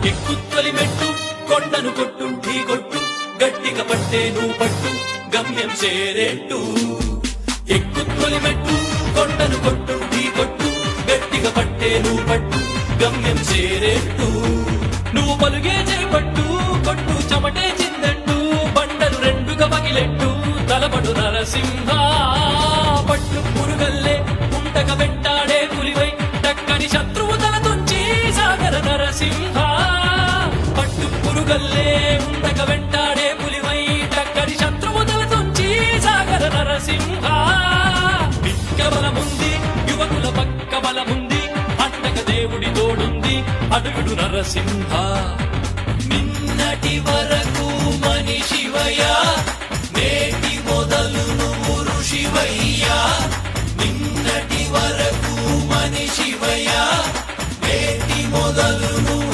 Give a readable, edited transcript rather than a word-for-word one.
ఎక్కుత్తొలి మెట్టు కొండను కొట్టు ఢీ కొట్టు గట్టిగా పట్టే నువ్వు పట్టు గమ్యం చేరేట్టు ఎక్కుత్తొలి మెట్టు కొండను కొట్టు ఢీ కొట్టు గట్టిగా పట్టే నువ్వు పట్టు గమ్యం చేరేట్టు నువ్వు పలుగే చేపట్టు కొట్టు చెమటే చిందట్టు బండలు రెండుగా పగిలెట్టు తలపడు నరసింహ పట్టు పురుగల్లే ఉంటక వెంటాడే పులివై టక్కని శత్రువు తల తుంచి సాగర నరసింహ పట్టు పురుగల్లే ఉంటక వెంటాడే పులివై టక్కని శత్రువు తల తుంచి సాగర నరసింహ పిక్క బలముంది యువకుల పక్క బలముంది అంటక దేవుడి తోడుంది అడుగుడు నరసింహ నిన్నటి వరకు మనిషివయ్యా నేటి మొదలు నువ్వు ఋషివయ్యా నిన్నటి వరకు మనిషివయ్యా నేటి మొదలు నువ్వు